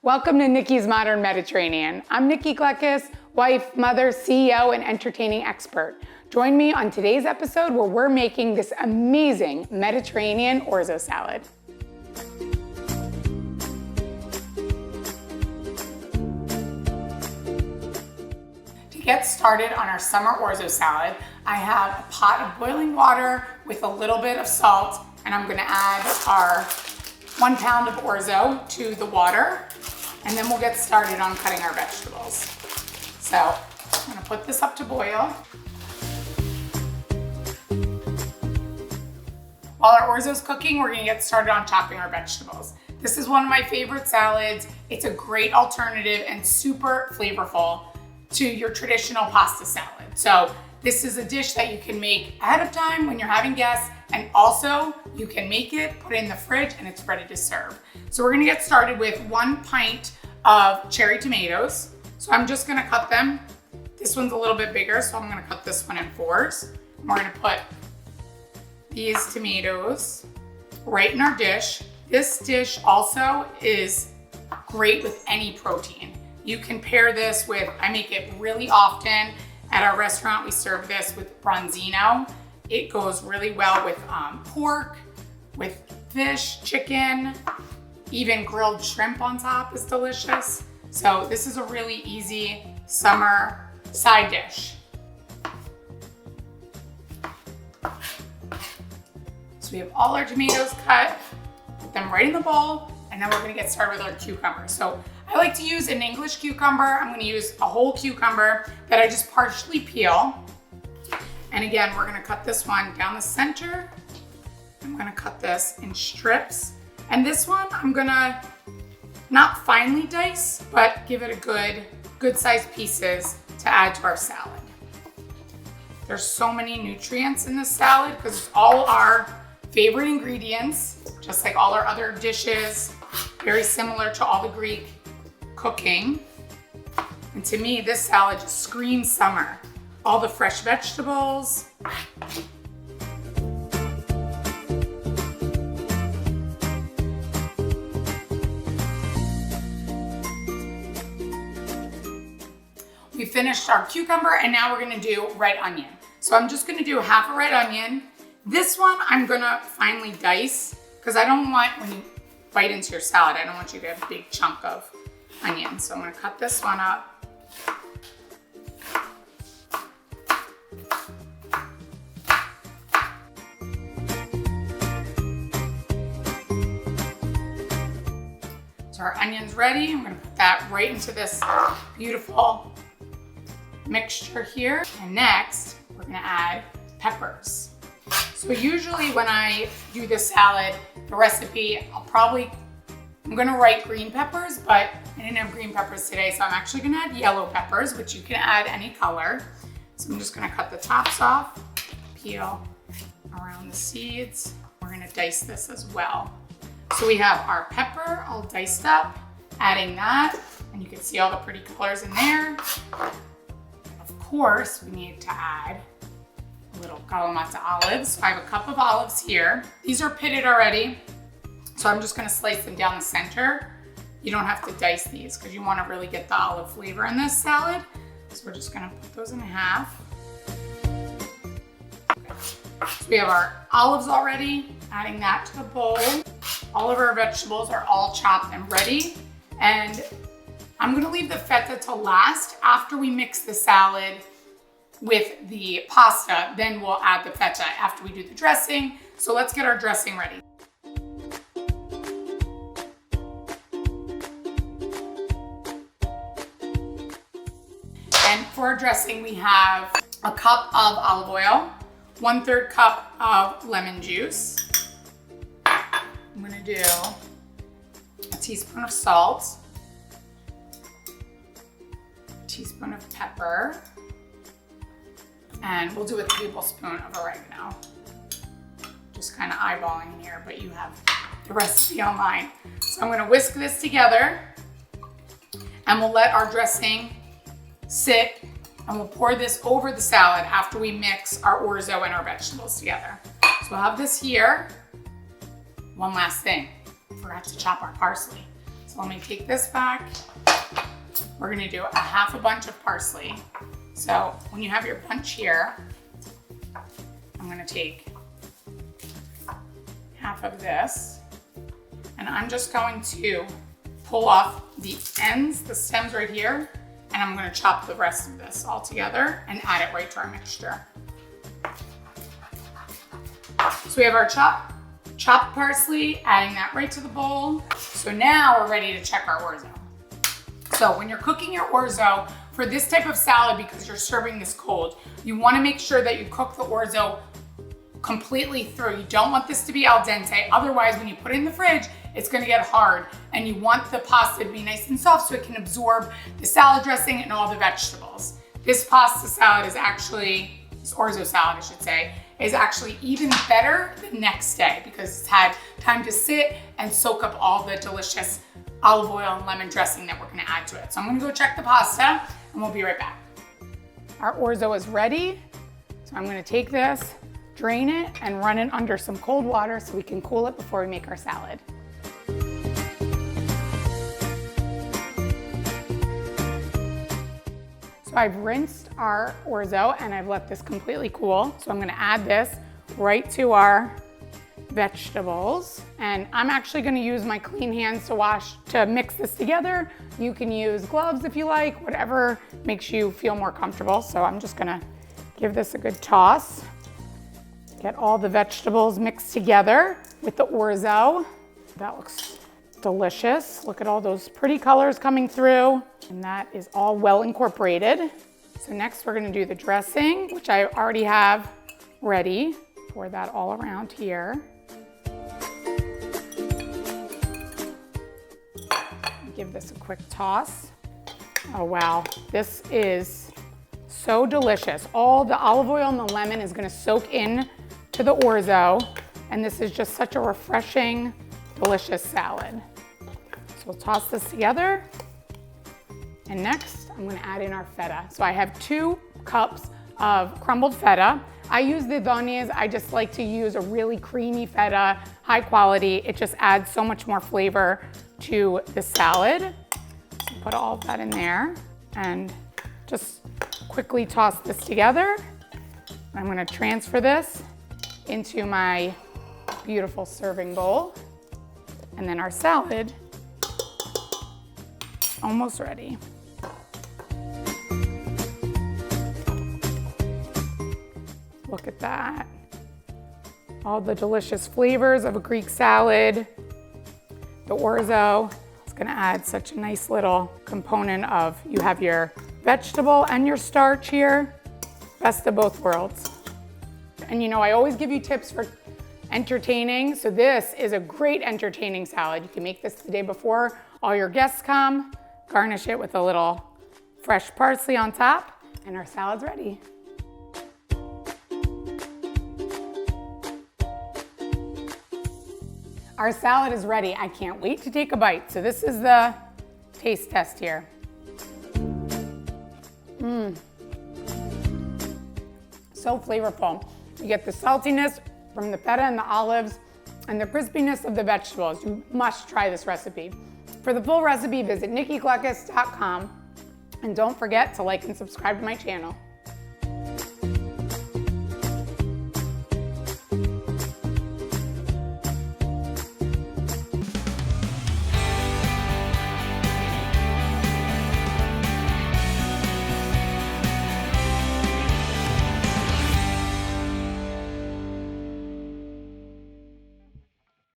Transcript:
Welcome to Nikki's Modern Mediterranean. I'm Nikki Gleckis, wife, mother, CEO, and entertaining expert. Join me on today's episode where we're making this amazing Mediterranean orzo salad. To get started on our summer orzo salad, I have a pot of boiling water with a little bit of salt, and I'm gonna add our 1 pound of orzo to the water, and then we'll get started on cutting our vegetables. So I'm gonna put this up to boil. While our orzo's cooking, we're gonna get started on chopping our vegetables. This is one of my favorite salads. It's a great alternative and super flavorful to your traditional pasta salad. So this is a dish that you can make ahead of time when you're having guests, and also you can make it, put it in the fridge, and it's ready to serve. So we're gonna get started with 1 pint of cherry tomatoes. So I'm just gonna cut them. This one's a little bit bigger, so I'm gonna cut this one in 4s. And we're gonna put these tomatoes right in our dish. This dish also is great with any protein. You can pair this with, I make it really often. At our restaurant, we serve this with bronzino. It goes really well with pork, with fish, chicken, even grilled shrimp on top is delicious. So this is a really easy summer side dish. So we have all our tomatoes cut, put them right in the bowl, and then we're gonna get started with our cucumber. So I like to use an English cucumber. I'm gonna use a whole cucumber that I just partially peel. And again, we're gonna cut this one down the center. I'm gonna cut this in strips. And this one, I'm gonna not finely dice, but give it a good sized pieces to add to our salad. There's so many nutrients in this salad because it's all our favorite ingredients, just like all our other dishes, very similar to all the Greek cooking. And to me, this salad just screams summer. All the fresh vegetables. We finished our cucumber, and now we're gonna do red onion. So I'm just gonna do half a red onion. This one I'm gonna finely dice because I don't want, when you bite into your salad, I don't want you to have a big chunk of onion. So I'm gonna cut this one up. So our onion's ready. I'm gonna put that right into this beautiful mixture here. And next, we're gonna add peppers. So usually when I do this salad, the recipe, I'm gonna write green peppers, but I didn't have green peppers today, so I'm actually gonna add yellow peppers, which you can add any color. So I'm just gonna cut the tops off, peel around the seeds. We're gonna dice this as well. So we have our pepper all diced up, adding that, and you can see all the pretty colors in there. Of course, we need to add a little kalamata olives. So I have a cup of olives here. These are pitted already, so I'm just gonna slice them down the center. You don't have to dice these because you wanna really get the olive flavor in this salad. So we're just gonna put those in half. Okay. So we have our olives already, adding that to the bowl. All of our vegetables are all chopped and ready. And I'm gonna leave the feta to last after we mix the salad with the pasta. Then we'll add the feta after we do the dressing. So let's get our dressing ready. And for our dressing, we have a cup of olive oil, 1/3 cup of lemon juice. I'm gonna do a teaspoon of salt, a teaspoon of pepper, and we'll do a tablespoon of oregano. Just kind of eyeballing here, but you have the recipe online. So I'm gonna whisk this together, and we'll let our dressing sit, and we'll pour this over the salad after we mix our orzo and our vegetables together. So we'll have this here. One last thing, I forgot to chop our parsley. So let me take this back. We're gonna do a half a bunch of parsley. So when you have your bunch here, I'm gonna take half of this, and I'm just going to pull off the ends, the stems right here, and I'm gonna chop the rest of this all together and add it right to our mixture. So we have our chopped parsley, adding that right to the bowl. So now we're ready to check our orzo. So when you're cooking your orzo, for this type of salad, because you're serving this cold, you wanna make sure that you cook the orzo completely through. You don't want this to be al dente, otherwise when you put it in the fridge, it's gonna get hard, and you want the pasta to be nice and soft so it can absorb the salad dressing and all the vegetables. This pasta salad is actually, this orzo salad I should say, is actually even better the next day because it's had time to sit and soak up all the delicious olive oil and lemon dressing that we're gonna add to it. So I'm gonna go check the pasta and we'll be right back. Our orzo is ready. So I'm gonna take this, drain it, and run it under some cold water so we can cool it before we make our salad. So I've rinsed our orzo and I've let this completely cool. So I'm gonna add this right to our vegetables. And I'm actually gonna use my clean hands to mix this together. You can use gloves if you like, whatever makes you feel more comfortable. So I'm just gonna give this a good toss. Get all the vegetables mixed together with the orzo. That looks delicious. Look at all those pretty colors coming through. And that is all well incorporated. So next we're gonna do the dressing, which I already have ready. Pour that all around here. Give this a quick toss. Oh wow, this is so delicious. All the olive oil and the lemon is gonna soak in to the orzo, and this is just such a refreshing, delicious salad. So we'll toss this together. And next, I'm gonna add in our feta. So I have 2 cups of crumbled feta. I use the dones. I just like to use a really creamy feta, high quality. It just adds so much more flavor to the salad. So put all of that in there and just quickly toss this together. I'm gonna transfer this into my beautiful serving bowl. And then our salad, almost ready. Look at that. All the delicious flavors of a Greek salad. The orzo is gonna add such a nice little component of, you have your vegetable and your starch here. Best of both worlds. And you know, I always give you tips for entertaining. So this is a great entertaining salad. You can make this the day before all your guests come, garnish it with a little fresh parsley on top, and our salad's ready. Our salad is ready. I can't wait to take a bite. So this is the taste test here. So flavorful. You get the saltiness from the feta and the olives and the crispiness of the vegetables. You must try this recipe. For the full recipe, visit nikkigluckas.com, and don't forget to like and subscribe to my channel.